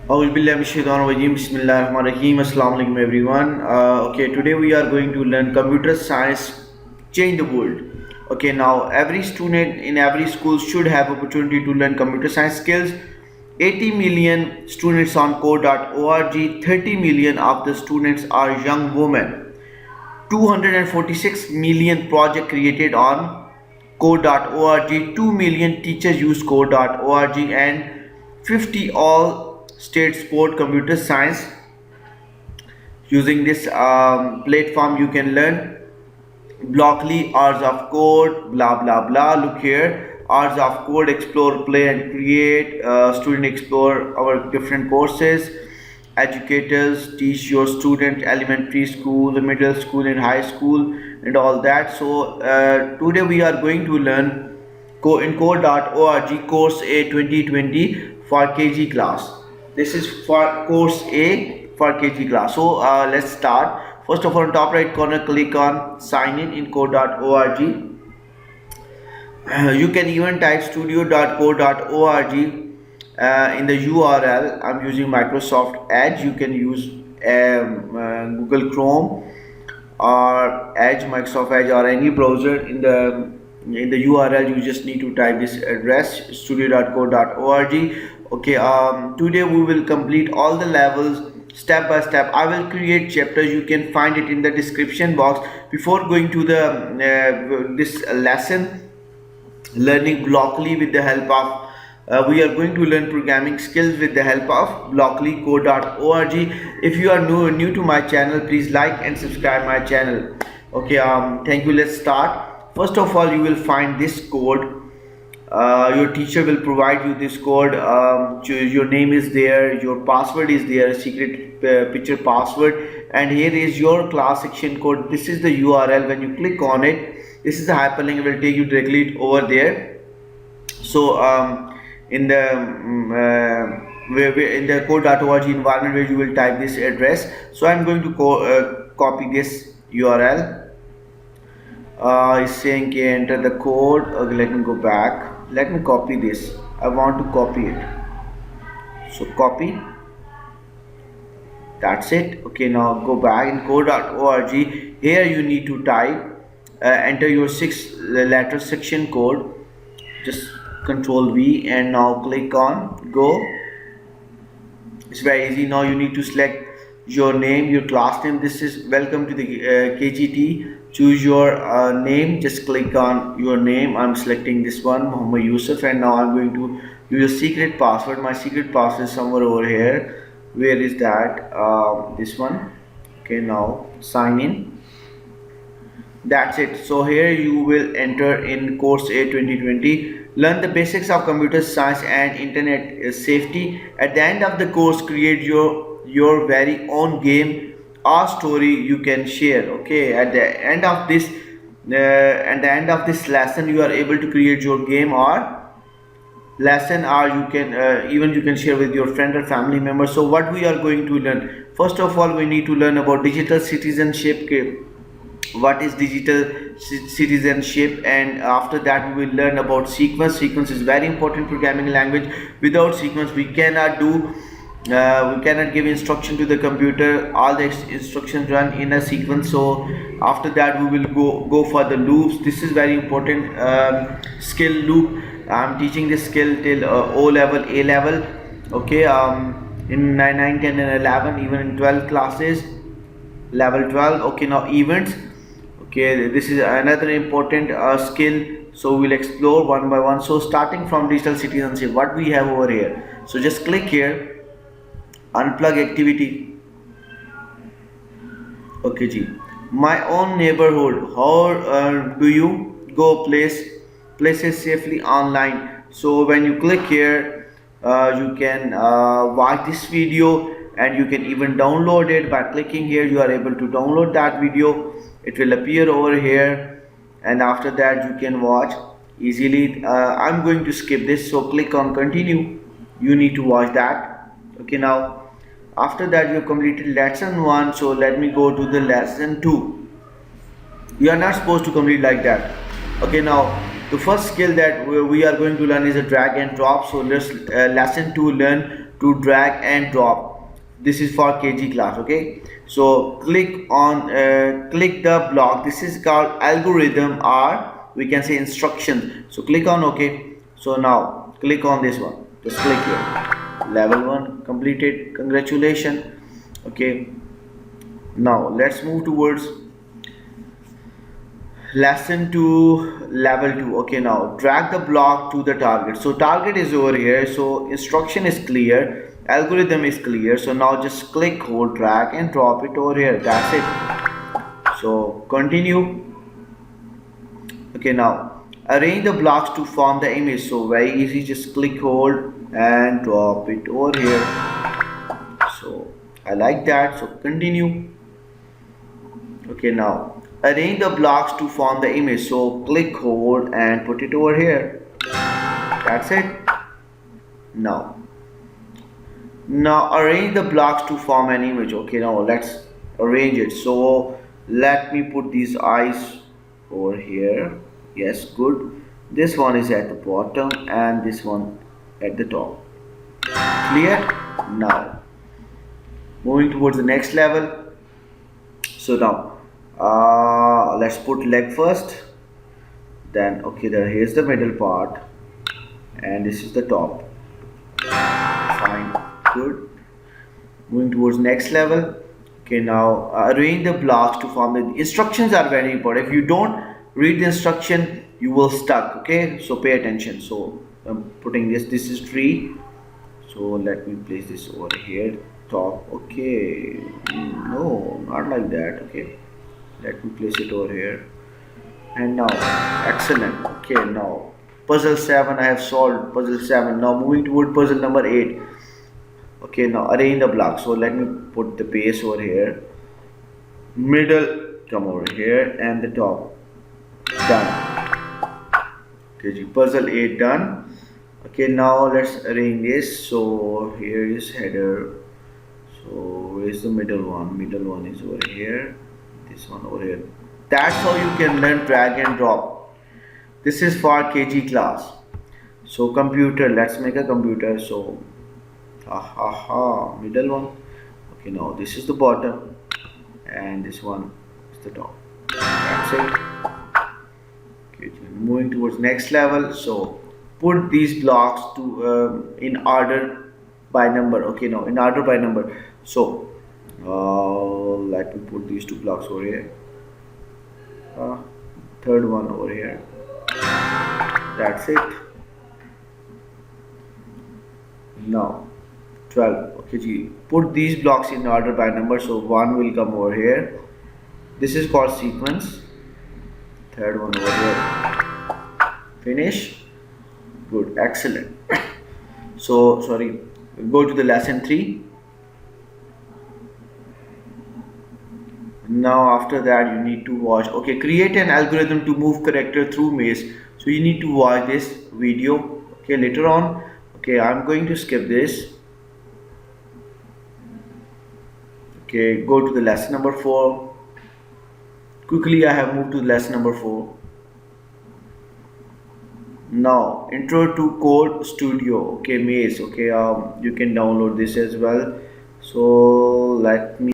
Bismillahirrahmanirrahim. Assalamu alaikum everyone. Okay, today we are going to learn computer science change the world. Okay, now every student in every school should have opportunity to learn computer science skills. 80 million students on code.org, 30 million of the students are young women. 246 million project created on code.org, 2 million teachers use code.org, and 50 all states support computer science. Using this platform you can learn blockly hours of code, blah blah blah. Look here, hours of code, explore, play and create. Student explore our different courses. Educators teach your student elementary school, middle school and high school and all that. So today we are going to learn in code.org course A 2020 for KG class. This is for course A for KG class. So let's start. First of all, on top right corner, click on sign in code.org. You can even type studio.co.org in the URL. I'm using Microsoft Edge. You can use Google Chrome or Edge, Microsoft Edge, or any browser. In the URL you just need to type this address, studio.co.org. Okay, today we will complete all the levels step by step. I will create chapters. You can find it in the description box. Before going to the this lesson, learning blockly with the help of we are going to learn programming skills with the help of blockly code.org. If you are new to my channel, please like and subscribe my channel. Okay, thank you. Let's start. First of all, you will find this code. Your teacher will provide you this code. Your name is there, your password is there, secret picture password, and here is your class section code. This is the URL. When you click on it, this is the hyperlink. It will take you directly over there. So in the in the code.org environment where you will type this address, so I'm going to copy this URL. It's saying okay, enter the code. Okay, let me go back. Let me copy this. I want to copy it. So copy. That's it. Okay, now go back in code.org. Here you need to type enter your 6-letter section code. Just control V and now click on go. It's very easy. Now you need to select your name, your class name. This is welcome to the KGT. Choose your name. Just click on your name. I'm selecting this one, Muhammad Yusuf, and now I'm going to use a secret password. My secret password is somewhere over here. Where is that? This one. Okay, now sign in. That's it. So here you will enter in course A 2020. Learn the basics of computer science and internet safety. At the end of the course, create your very own game or story you can share. Okay, at the end of this lesson, you are able to create your game or lesson, or you can even you can share with your friend or family member. So what we are going to learn, first of all, we need to learn about digital citizenship. What is digital citizenship, and after that we will learn about sequence is very important programming language. Without sequence we cannot do we cannot give instruction to the computer. All the instructions run in a sequence. So after that we will go for the loops. This is very important skill loop. I'm teaching this skill till O level, A level. Okay, in 9, 10 and 11, even in 12 classes, level 12. Okay, now events. Okay, this is another important skill, so we'll explore one by one. So starting from digital citizenship, what we have over here, so just click here, unplug activity. Okay ji, my own neighborhood. How do you go places safely online? So when you click here, you can watch this video, and you can even download it. By clicking here, you are able to download that video. It will appear over here, and after that you can watch easily. I'm going to skip this, so click on continue. You need to watch that. Okay, now after that you have completed lesson 1, so let me go to the lesson 2. You are not supposed to complete like that. Okay, now the first skill that we are going to learn is a drag and drop. So let's lesson 2, learn to drag and drop. This is for kg class. Okay, so click the block. This is called algorithm, or we can say instructions. So click on OK. So now click on this one, just click here. Level 1 completed, congratulations. Okay, now let's move towards lesson 2 level 2. Okay, now drag the block to the target. So target is over here, so instruction is clear, algorithm is clear. So now just click, hold, drag and drop it over here. That's it. So continue. Okay, now arrange the blocks to form the image. So very easy, just click, hold and drop it over here. So I like that, so continue. Okay, now arrange the blocks to form the image. So click, hold and put it over here. That's it. Now arrange the blocks to form an image. Okay, now let's arrange it. So let me put these eyes over here. Yes, good. This one is at the bottom and this one at the top. Clear? Now moving towards the next level. So now let's put leg first, then okay, there here's the middle part and this is the top. Fine, good. Moving towards next level. Okay, now arrange the blocks to form the instructions are very important. If you don't read the instruction, you will stuck. Okay, so pay attention. So I'm putting this is tree. So let me place this over here, top. Okay, no, not like that. Okay, let me place it over here. And now excellent. Okay, now puzzle 7 I have solved. Puzzle 7. Now moving toward puzzle number 8. Okay, now arrange the blocks. So let me put the base over here, middle come over here and the top. Done. Okay, puzzle 8 done. Okay, now let's arrange this. So here is header. So where is the middle one? Middle one is over here, this one over here. That's how you can learn drag and drop. This is for kg class. So computer, let's make a computer. So middle one. Okay, now this is the bottom and this one is the top. That's it. Okay, moving towards next level. So put these blocks to in order by number. Okay, now in order by number. So let me put these two blocks over here, third one over here. That's it. Now 12. Okay, gee. Put these blocks in order by number. So one will come over here. This is called sequence. Third one over here. Finish. Good, excellent. So sorry, go to the lesson 3. Now after that you need to watch. Okay, create an algorithm to move character through maze. So you need to watch this video. Okay, later on. Okay, I'm going to skip this. Okay, go to the lesson number 4. Quickly I have moved to lesson number 4. Now intro to code studio. Okay, maze. Okay, you can download this as well. So let me